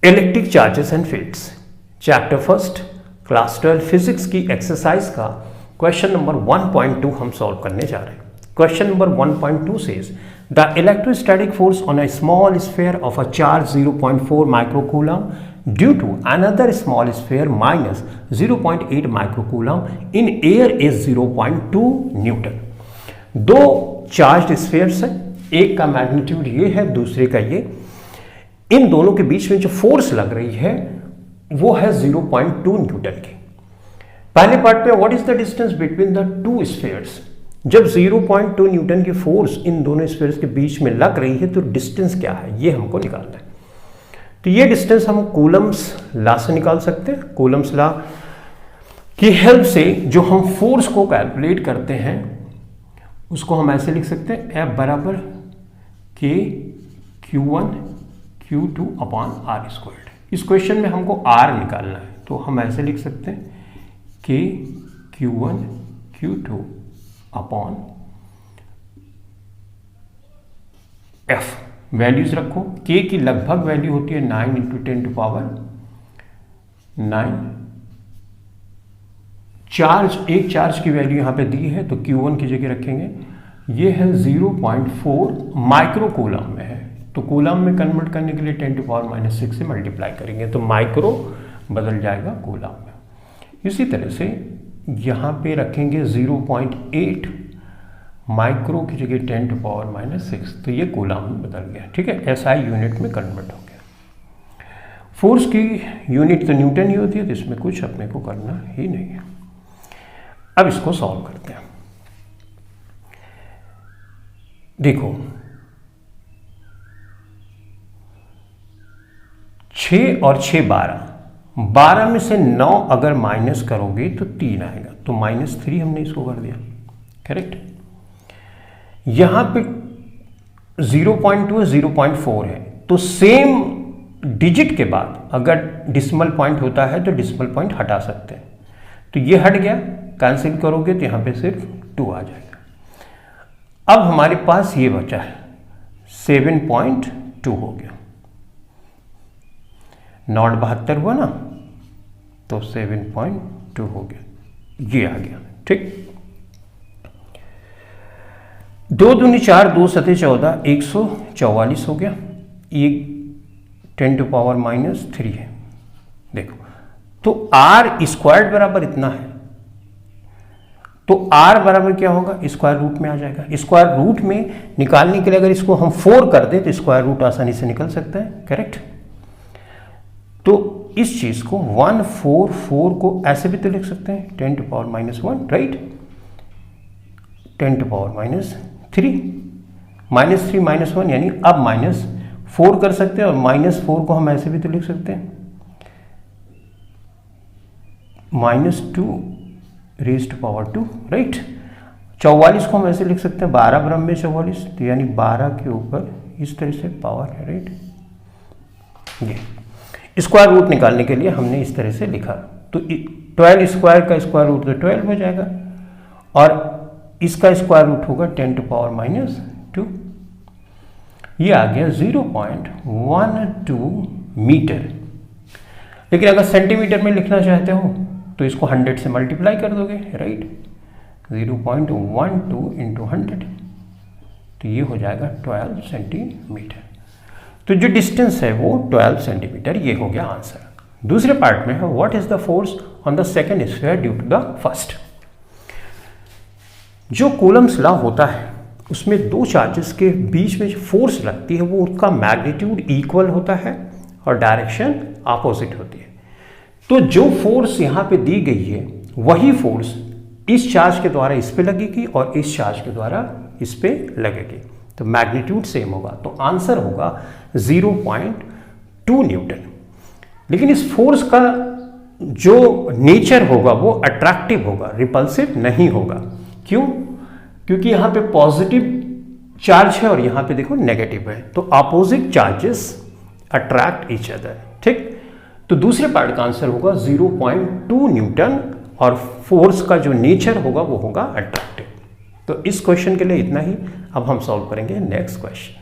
Electric charges and fields, chapter first, class 12 physics की exercise का question number 1.2 हम solve करने जा रहे हैं। Question number 1.2 says the electrostatic force on a small sphere of a charge 0.4 microcoulomb due to another small sphere minus 0.8 microcoulomb in air is 0.2 Newton. दो charge spheres हैं, एक का मैग्नीट्यूड ये है, दूसरे का ये। इन दोनों के बीच में जो फोर्स लग रही है वो है 0.2 न्यूटन की। पहले पार्ट में what is the distance between the two spheres. जब 0.2 न्यूटन की फोर्स इन दोनों स्फीयर्स के बीच में लग रही है तो डिस्टेंस क्या है ये हमको निकालना है। तो ये डिस्टेंस हम कूलम्स लॉ से निकाल सकते हैं। कूलम्स लॉ की हेल्प से जो हम फोर्स को कैलकुलेट करते हैं उसको हम ऐसे लिख सकते हैं, F बराबर K Q1 Q2 upon R squared. इस क्वेश्चन में हमको R निकालना है तो हम ऐसे लिख सकते हैं K Q1 Q2 upon F। Values रखो, K की लगभग वैल्यू होती है 9 × 10⁹। चार्ज, एक चार्ज की वैल्यू यहां पे दी है तो Q1 की जगह रखेंगे, ये है 0.4 माइक्रो कूलम में है तो कूलम में कन्वर्ट करने के लिए 10⁻⁶ से मल्टीप्लाई करेंगे तो माइक्रो बदल जाएगा कूलम में। इसी तरह से यहाँ पे रखेंगे 0.8 माइक्रो की जगह 10⁻⁶ तो ये कूलम में बदल गया। ठीक है, SI यूनिट में कन्वर्ट हो गया। फोर्स की यूनिट तो न्यूटन ही होती है तो इसमें कुछ अपने को करना ही नहीं है। अब इसको सॉल्व करते हैं। देखो 6 और 6 12 में से 9 अगर माइनस करोगे तो 3 आएगा तो -3 हमने इसको कर दिया, करेक्ट। यहां पे 0.2 है, 0.4 है तो सेम डिजिट के बाद अगर डिसिमल पॉइंट होता है तो डिसिमल पॉइंट हटा सकते हैं तो ये हट गया, कैंसिल करोगे तो यहां पे सिर्फ 2 आ जाएगा। अब हमारे पास ये बचा है 7.2 हो गया, नॉट 72 हुआ ना तो 7.2 हो गया, ये आ गया। ठीक, 2 दूनी 4, 2 सते 14, 144 हो गया। ये 10⁻³ है। देखो तो R स्क्वायर्ड बराबर इतना है तो R बराबर क्या होगा, स्क्वायर रूट में आ जाएगा। स्क्वायर रूट में निकालने के लिए अगर इसको हम 4 कर दें तो स्क्वायर रूट आसानी से निकल सकता है, करेक्ट। तो इस चीज को 144 को ऐसे भी तो लिख सकते हैं 10⁻⁻1, राइट। 10⁻³ -3 -1 यानी अब -4 कर सकते हैं और -4 को हम ऐसे भी तो लिख सकते हैं -2⁻², राइट। 44 को हम ऐसे लिख सकते हैं 12 ब्रह्म में 44 तो यानी 12 के ऊपर इस तरह से पावर है, राइट। ये स्क्वायर रूट निकालने के लिए हमने इस तरह से लिखा तो 12 स्क्वायर का स्क्वायर रूट तो 12 हो जाएगा और इसका स्क्वायर रूट होगा 10⁻²। ये आ गया 0.12 मीटर। लेकिन अगर सेंटीमीटर में लिखना चाहते हो तो इसको 100 से मल्टीप्लाई कर दोगे, राइट। 0.12 × 100 तो ये हो जाएगा 12 सेंटीमीटर। तो जो डिस्टेंस है वो 12 सेंटीमीटर, ये हो गया आंसर। दूसरे पार्ट में है what is the force on the second sphere due to the first. जो कूलम्स लॉ होता है उसमें दो चार्जेस के बीच में जो फोर्स लगती है वो उसका मैग्नीट्यूड इक्वल होता है और डायरेक्शन अपोजिट होती है। तो जो फोर्स यहाँ पे दी गई है वही फोर्स इस चार्ज के द्वारा इस पे लगेगी और इस चार्ज के द्वारा इस पे लगेगी तो मैग्नीट्यूड सेम होगा तो आंसर होगा 0.2 न्यूटन। लेकिन इस फोर्स का जो नेचर होगा वो अट्रैक्टिव होगा, रिपल्सिव नहीं होगा। क्यों? क्योंकि यहां पे पॉजिटिव चार्ज है और यहां पे देखो नेगेटिव है तो opposite charges attract each other. ठीक, तो दूसरे पार्ट का आंसर होगा 0.2 न्यूटन और फोर्स का जो नेचर होगा वो होगा अट्रैक्टिव। तो इस क्वेश्चन के लिए इतना ही। अब हम सॉल्व करेंगे नेक्स्ट क्वेश्चन।